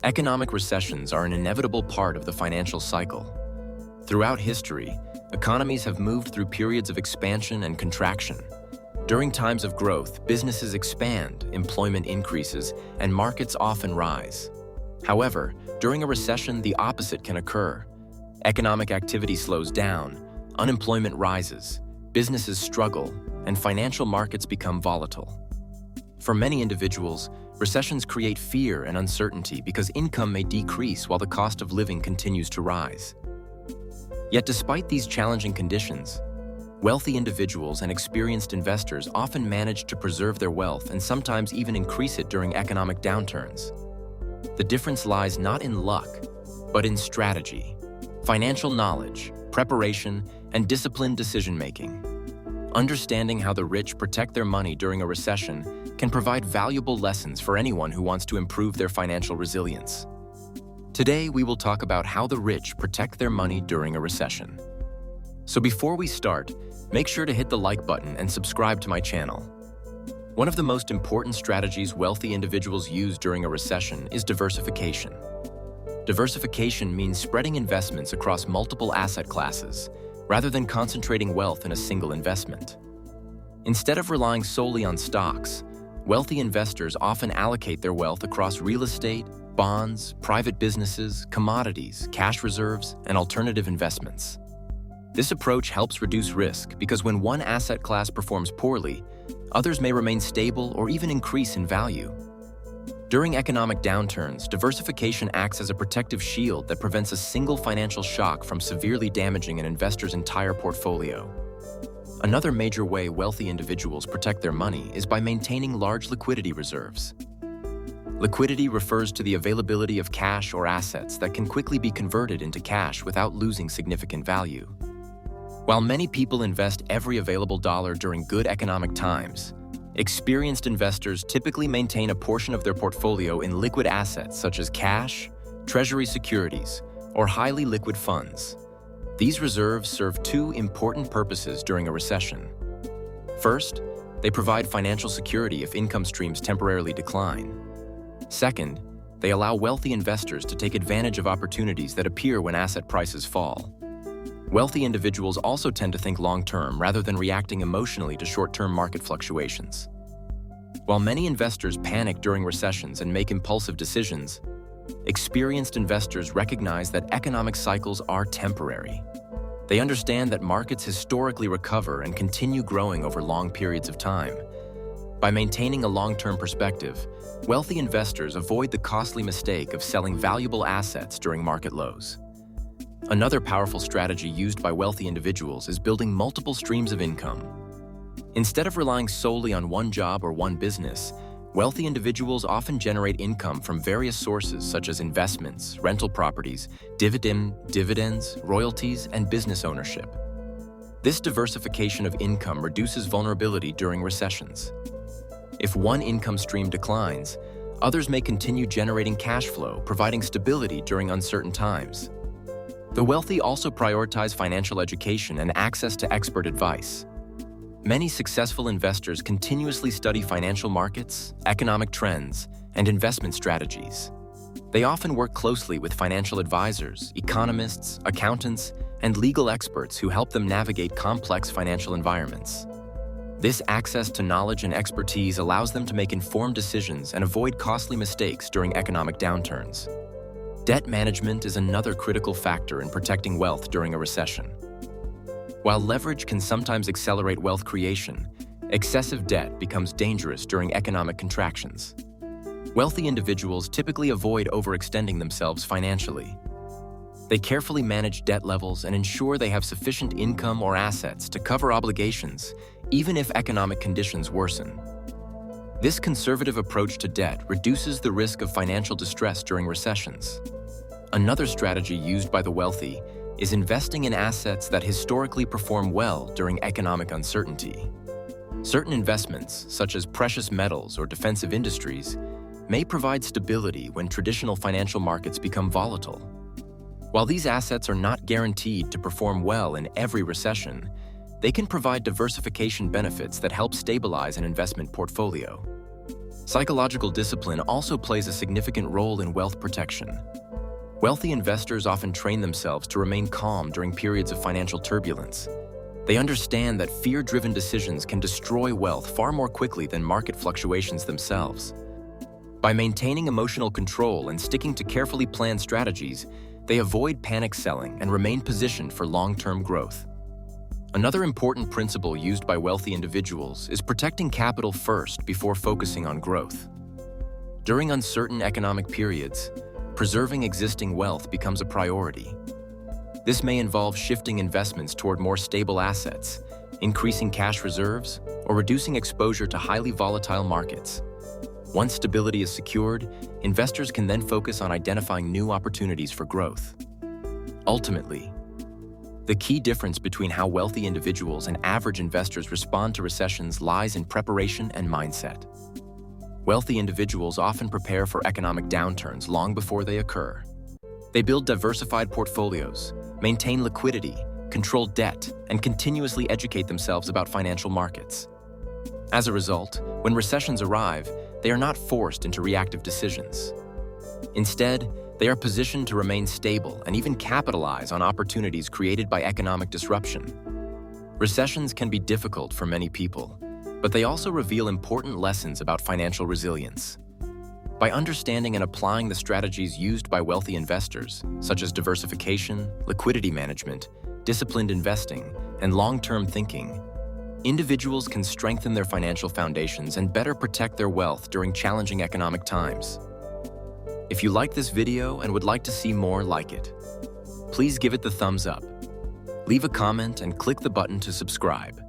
Economic recessions are an inevitable part of the financial cycle. Throughout history, economies have moved through periods of expansion and contraction. During times of growth, businesses expand, employment increases, and markets often rise. However, during a recession, the opposite can occur. Economic activity slows down, unemployment rises, businesses struggle, and financial markets become volatile. For many individuals, recessions create fear and uncertainty because income may decrease while the cost of living continues to rise. Yet despite these challenging conditions, wealthy individuals and experienced investors often manage to preserve their wealth and sometimes even increase it during economic downturns. The difference lies not in luck, but in strategy, financial knowledge, preparation, and disciplined decision-making. Understanding how the rich protect their money during a recession can provide valuable lessons for anyone who wants to improve their financial resilience. Today, we will talk about how the rich protect their money during a recession. So before we start, make sure to hit the like button and subscribe to my channel. One of the most important strategies wealthy individuals use during a recession is diversification. Diversification means spreading investments across multiple asset classes, rather than concentrating wealth in a single investment. Instead of relying solely on stocks, wealthy investors often allocate their wealth across real estate, bonds, private businesses, commodities, cash reserves, and alternative investments. This approach helps reduce risk because when one asset class performs poorly, others may remain stable or even increase in value. During economic downturns, diversification acts as a protective shield that prevents a single financial shock from severely damaging an investor's entire portfolio. Another major way wealthy individuals protect their money is by maintaining large liquidity reserves. Liquidity refers to the availability of cash or assets that can quickly be converted into cash without losing significant value. While many people invest every available dollar during good economic times, experienced investors typically maintain a portion of their portfolio in liquid assets such as cash, treasury securities, or highly liquid funds. These reserves serve two important purposes during a recession. First, they provide financial security if income streams temporarily decline. Second, they allow wealthy investors to take advantage of opportunities that appear when asset prices fall. Wealthy individuals also tend to think long-term rather than reacting emotionally to short-term market fluctuations. While many investors panic during recessions and make impulsive decisions, experienced investors recognize that economic cycles are temporary. They understand that markets historically recover and continue growing over long periods of time. By maintaining a long-term perspective, wealthy investors avoid the costly mistake of selling valuable assets during market lows. Another powerful strategy used by wealthy individuals is building multiple streams of income. Instead of relying solely on one job or one business, wealthy individuals often generate income from various sources such as investments, rental properties, dividends, royalties, and business ownership. This diversification of income reduces vulnerability during recessions. If one income stream declines, others may continue generating cash flow, providing stability during uncertain times. The wealthy also prioritize financial education and access to expert advice. Many successful investors continuously study financial markets, economic trends, and investment strategies. They often work closely with financial advisors, economists, accountants, and legal experts who help them navigate complex financial environments. This access to knowledge and expertise allows them to make informed decisions and avoid costly mistakes during economic downturns. Debt management is another critical factor in protecting wealth during a recession. While leverage can sometimes accelerate wealth creation, excessive debt becomes dangerous during economic contractions. Wealthy individuals typically avoid overextending themselves financially. They carefully manage debt levels and ensure they have sufficient income or assets to cover obligations, even if economic conditions worsen. This conservative approach to debt reduces the risk of financial distress during recessions. Another strategy used by the wealthy is investing in assets that historically perform well during economic uncertainty. Certain investments, such as precious metals or defensive industries, may provide stability when traditional financial markets become volatile. While these assets are not guaranteed to perform well in every recession, they can provide diversification benefits that help stabilize an investment portfolio. Psychological discipline also plays a significant role in wealth protection. Wealthy investors often train themselves to remain calm during periods of financial turbulence. They understand that fear-driven decisions can destroy wealth far more quickly than market fluctuations themselves. By maintaining emotional control and sticking to carefully planned strategies, they avoid panic selling and remain positioned for long-term growth. Another important principle used by wealthy individuals is protecting capital first before focusing on growth. During uncertain economic periods, preserving existing wealth becomes a priority. This may involve shifting investments toward more stable assets, increasing cash reserves, or reducing exposure to highly volatile markets. Once stability is secured, investors can then focus on identifying new opportunities for growth. Ultimately, the key difference between how wealthy individuals and average investors respond to recessions lies in preparation and mindset. Wealthy individuals often prepare for economic downturns long before they occur. They build diversified portfolios, maintain liquidity, control debt, and continuously educate themselves about financial markets. As a result, when recessions arrive, they are not forced into reactive decisions. Instead, they are positioned to remain stable and even capitalize on opportunities created by economic disruption. Recessions can be difficult for many people, but they also reveal important lessons about financial resilience. By understanding and applying the strategies used by wealthy investors, such as diversification, liquidity management, disciplined investing, and long-term thinking, individuals can strengthen their financial foundations and better protect their wealth during challenging economic times. If you like this video and would like to see more like it, please give it the thumbs up. Leave a comment and click the button to subscribe.